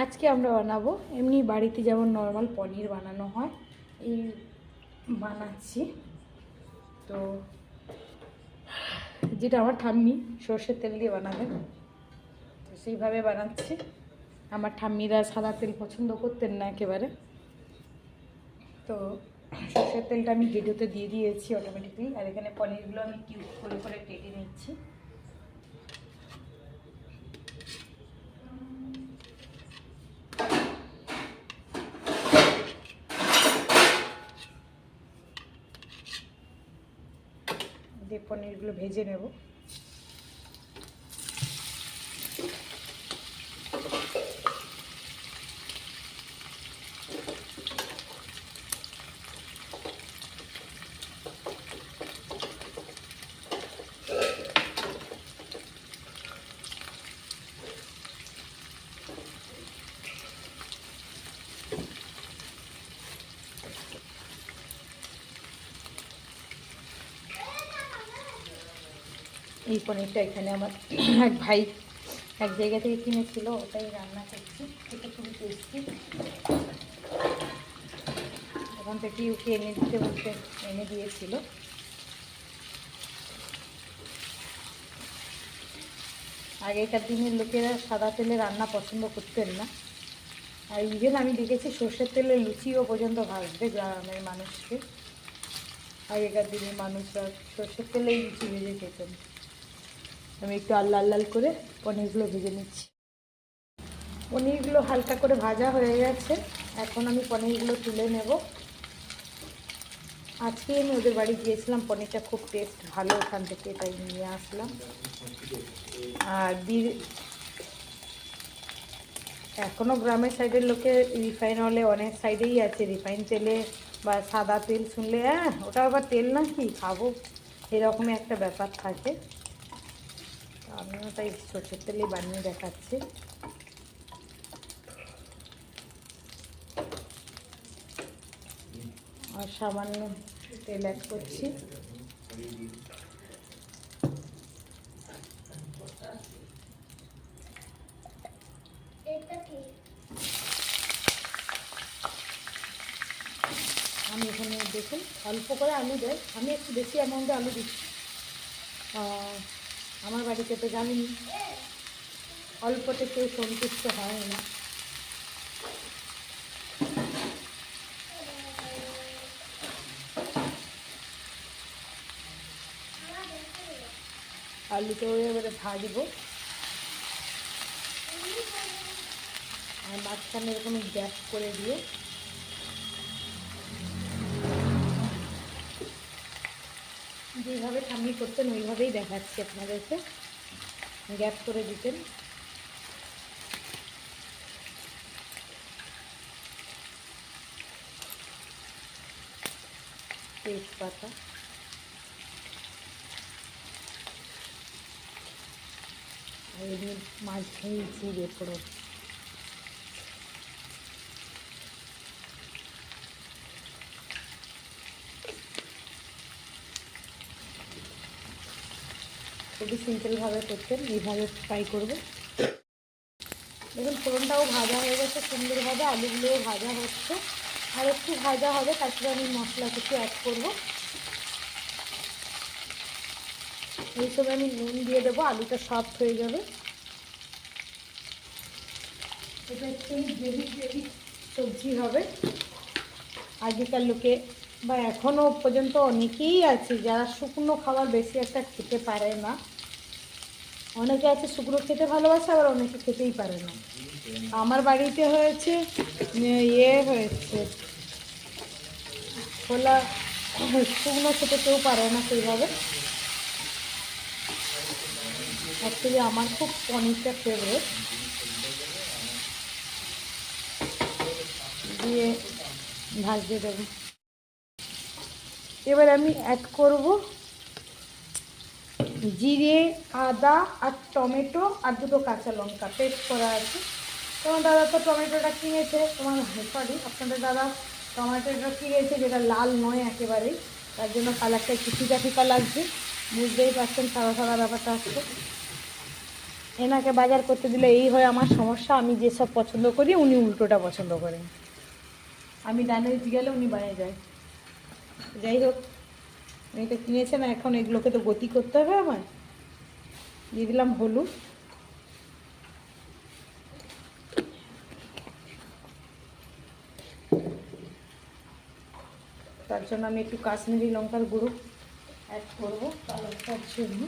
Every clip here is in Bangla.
আজকে আমরা বানাবো এমনি বাড়িতে যেমন নর্মাল পনির বানানো হয় এই বানাচ্ছি। তো যেটা আমার ঠাম্মি সর্ষের তেল দিয়ে বানাবেন তো সেইভাবে বানাচ্ছি। আমার ঠাম্মিরা সাদা তেল পছন্দ করতেন না একেবারে, তো সর্ষের তেলটা আমি ভিডিওতে দিয়ে দিয়েছি অটোমেটিকলি। আর এখানে পনিরগুলো আমি কিউব করে করে কেটে নিচ্ছি। দিয়ে পনিরগুলো ভেজে নেব। এই পনিরটা এখানে আমার এক ভাই এক জায়গা থেকে কিনেছিল, ওটাই রান্না করছি। এটা খুবই টেস্টি। ওখান থেকে ওকে এনে দিতে বলতে এনে দিয়েছিল। আগেকার দিনের লোকেরা সাদা তেলে রান্না পছন্দ করতেন না। আর ইভেন আমি দেখেছি সর্ষের তেলে লুচিও পর্যন্ত ভাজবে গ্রামের মানুষকে। আগেকার দিনের মানুষরা সর্ষের তেলেই লুচি ভেজে খেতেন। আমি একটু লাল লাল করে পনিরগুলো ভেজে নিচ্ছি। পনিরগুলো হালকা করে ভাজা হয়ে গেছে, এখন আমি পনিরগুলো তুলে নেব। আজকে আমি ওদের বাড়ি গিয়েছিলাম, পনিরটা খুব টেস্ট ভালো, ওখান থেকে তাই নিয়ে আসলাম। আর এখনও গ্রামের সাইডের লোকে রিফাইন অয়েলে অনেক সাইডেই আছে, রিফাইন তেলে বা সাদা তেল শুনলে ওটা আবার তেল না কি খাবো, এরকমই একটা ব্যাপার থাকে। আমিও তাই সর্ষের তেলেই বানিয়ে দেখাচ্ছি। আর সামান্য তেল অ্যাড করছি। আমি এখানে দেখুন অল্প করে আলু দেয়, আমি একটু বেশি অ্যামাউন্টে আলু দিচ্ছি। আমার বাড়িতে তো জানিনি অল্পতে কেউ সন্তুষ্ট হয় না। আলুটাও এবারে ভাজবো। আর মাঝখানে এরকম গ্যাস করে দিয়ে যেভাবে ঠাম্মি করতেন ওইভাবেই দেখাচ্ছি আপনাদেরকে, গ্যাপ করে দিতেন। তেজপাতা, আর এমনি মাঝখানে জিরে ফোড়ন। খুবই সিম্পলভাবে করতেন, এইভাবে ফ্রাই করবো। দেখুন ফোড়নটাও ভাজা হয়ে গেছে সুন্দরভাবে, আলুগুলোও ভাজা হচ্ছে। আর একটু ভাজা হবে, তারপরে আমি মশলা কিছু অ্যাড করবো। এই সময় আমি নুন দিয়ে দেবো, আলুটা সফট হয়ে যাবে। এটা একটু গ্রেভি গ্রেভি সবজি হবে। আগেকার লোকে বা এখনও পর্যন্ত অনেকেই আছে যারা শুকনো খাবার বেশি একটা খেতে পারে না। অনেকে আছে শুকনো খেতে ভালোবাসে, আবার অনেকে খেতেই পারে না। আমার বাড়িতে হয়েছে হয়েছে খোলা শুকনো খেতে কেউ পারে না সেইভাবে। অ্যাকচুয়ালি আমার খুব পনিরটা ফেভারিট। দিয়ে ভাজতে দেবো। এবার আমি অ্যাড করব জিরে, আদা আর টমেটো আর দুটো কাঁচা লঙ্কা পেস্ট করা আছে। তোমার দাদা তো টমেটোটা কিনেছে, আপনাদের দাদা টমেটোটা কিনেছে যেটা লাল নয় একেবারেই, তার জন্য কালারটা একটু ফিকা ফিকা লাগছে। বুঝতেই পারছেন সাদা সাদা ব্যাপারটা আসছে। এনাকে বাজার করতে দিলে এই হয় আমার সমস্যা, আমি যেসব পছন্দ করি উনি উল্টোটা পছন্দ করেন। আমি ডানে গেলে উনি বাঁয়ে যায়। যাই হোক, উনি তো কিনেছে না, এখন এগুলোকে তো গতি করতে হবে আমার। দিয়ে দিলাম হলুদ, তার জন্য আমি একটু কাশ্মীরি লঙ্কার গুঁড়ো অ্যাড করবো কালারটার জন্য।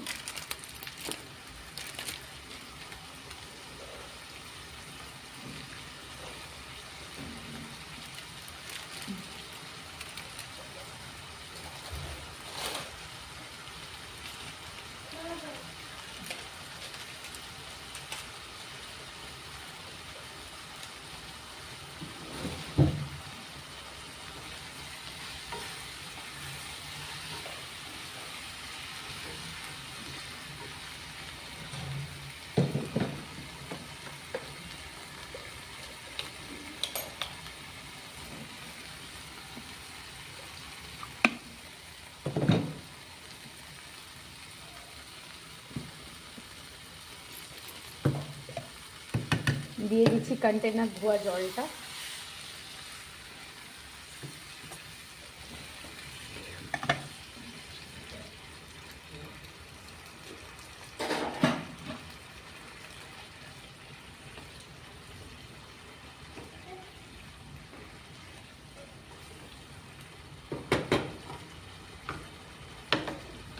দিয়ে দিচ্ছি কন্টেনার ধোয়া জলটা।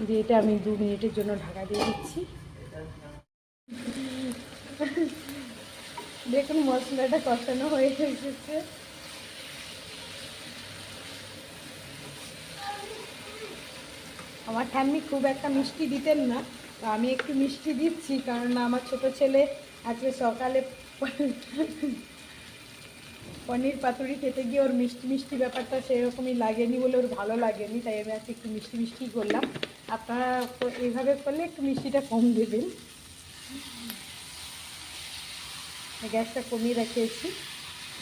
দিয়ে এটা আমি 2 মিনিটের জন্য ঢাকা দিয়ে দিচ্ছি। দেখুন মশলাটা কষানো হয়ে এসেছে। আমার ঠাম্মি খুব একটা মিষ্টি দিতেন না, তো আমি একটু মিষ্টি দিচ্ছি, কারণ আমার ছোট ছেলে আজকে সকালে পনির পাতুরি খেতে গিয়ে ওর মিষ্টি মিষ্টি ব্যাপারটা সেরকমই লাগেনি বলে ওর ভালো লাগেনি, তাই আমি আজকে একটু মিষ্টি মিষ্টি করলাম। আপনারা এইভাবে করলে একটু মিষ্টিটা কম দেবেন। গ্যাসটা কমিয়ে রেখেছি,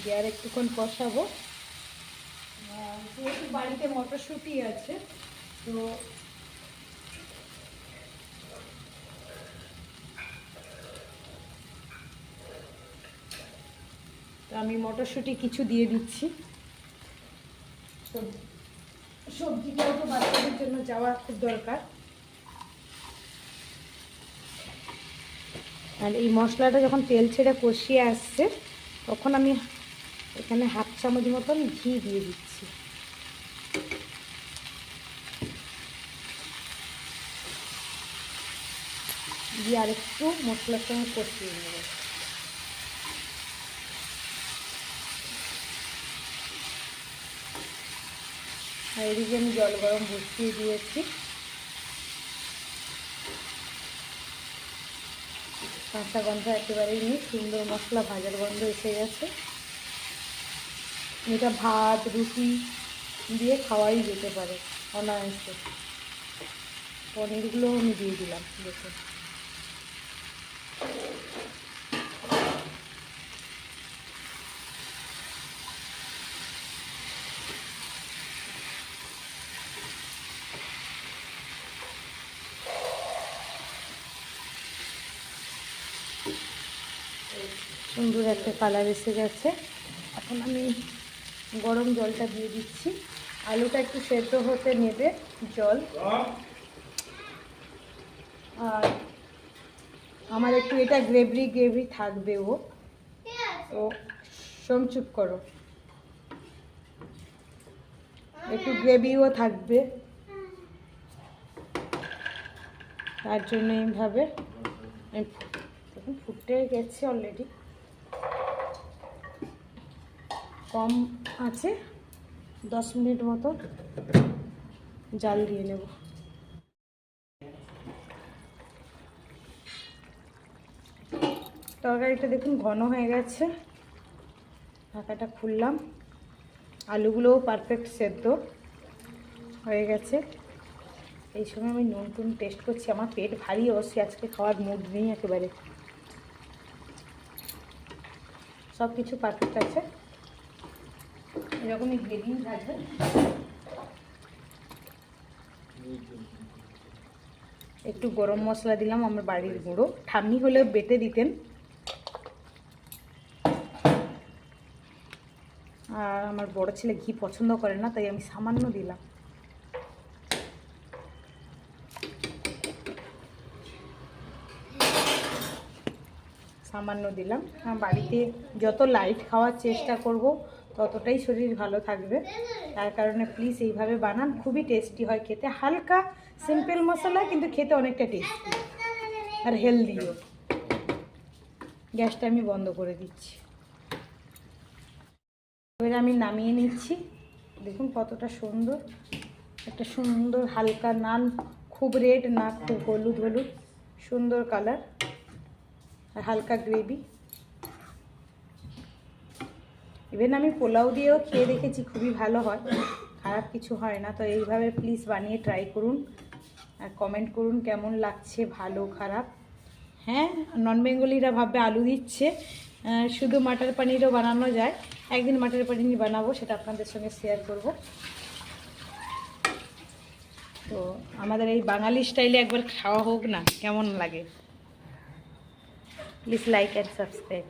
দিয়ে আর একটুক্ষণ কষাবো। যেহেতু বাড়িতে মটরশুঁটি আছে, তো আমি মটরশুঁটি কিছু দিয়ে দিচ্ছি। সবজিটাও তো বাচ্চাদের জন্য যাওয়া খুব দরকার। আর এই মশলাটা যখন তেল ছেড়ে কষিয়ে আসছে, তখন আমি এখানে 1/2 চামচ মতন ঘি দিয়ে দিচ্ছি। দিয়ে আর একটু মশলার সঙ্গে কষিয়ে নেব। আর এদিকে আমি জল গরম বসিয়ে দিয়েছি। কাঁচা গন্ধ একেবারেই নেই, সুন্দর মশলা ভাজার গন্ধ এসে গেছে। এটা ভাত রুটি দিয়ে খাওয়াই যেতে পারে অনায়াসে। পনিরগুলো আমি দিয়ে দিলাম। দেখুন সুন্দর একটা কালার এসে গেছে। এখন আমি গরম জলটা দিয়ে দিচ্ছি। আলুটা একটু সেদ্ধ হতে নেবে জল। আর আমার একটু এটা গ্রেভি গ্রেভি থাকবে। ও সোম চুপ করো, একটু গ্রেভিও থাকবে, তার জন্য এইভাবে দেখুন ফুটে গেছে অলরেডি। কম আছে 10 মিনিট মতো জাল দিয়ে নেব। তরকারিটা দেখুন ঘন হয়ে গেছে। ঢাকাটা খুললাম, আলুগুলোও পারফেক্ট সেদ্ধ হয়ে গেছে। এই সময় আমি নুন টুন টেস্ট করছি। আমার পেট ভারী, অবশ্যই আজকে খাওয়ার মুড নেই একেবারে। সব কিছু পারফেক্ট আছে, এরকমই গ্রেভি থাকবে। একটু গরম মশলা দিলাম আমার বাড়ির গুঁড়ো, ঠাম্মি হলে বেটে দিতেন। আর আমার বড় ছেলে ঘি পছন্দ করে না, তাই আমি সামান্য দিলাম। সামান্য দিলাম। বাড়িতে যত লাইট খাওয়ার চেষ্টা করব ততটাই শরীর ভালো থাকবে, তার কারণে প্লিজ এইভাবে বানান, খুবই টেস্টি হয় খেতে। হালকা সিম্পল মশলা কিন্তু খেতে অনেকটা টেস্টি আর হেলদিও। গ্যাসটা আমি বন্ধ করে দিচ্ছি। এবারে আমি নামিয়ে নিচ্ছি। দেখুন কতটা সুন্দর, একটা সুন্দর হালকা নান, খুব রেড না খুব হলুদ হলুদ, সুন্দর কালার আর হালকা গ্রেভি। ইভেন আমি পোলাও দিয়েও খেয়ে দেখেছি, খুবই ভালো হয়, খারাপ কিছু হয় না। তো এইভাবে প্লিজ বানিয়ে ট্রাই করুন আর কমেন্ট করুন কেমন লাগছে, ভালো খারাপ। হ্যাঁ, নন বেঙ্গলিরা ভাববে আলু দিচ্ছে, শুধু মাটার পানিরও বানানো যায়। একদিন মাটার পানির বানাবো, সেটা আপনাদের সঙ্গে শেয়ার করব। তো আমাদের এই বাঙালি স্টাইলে একবার খাওয়া হোক না, কেমন লাগে। Please like and subscribe.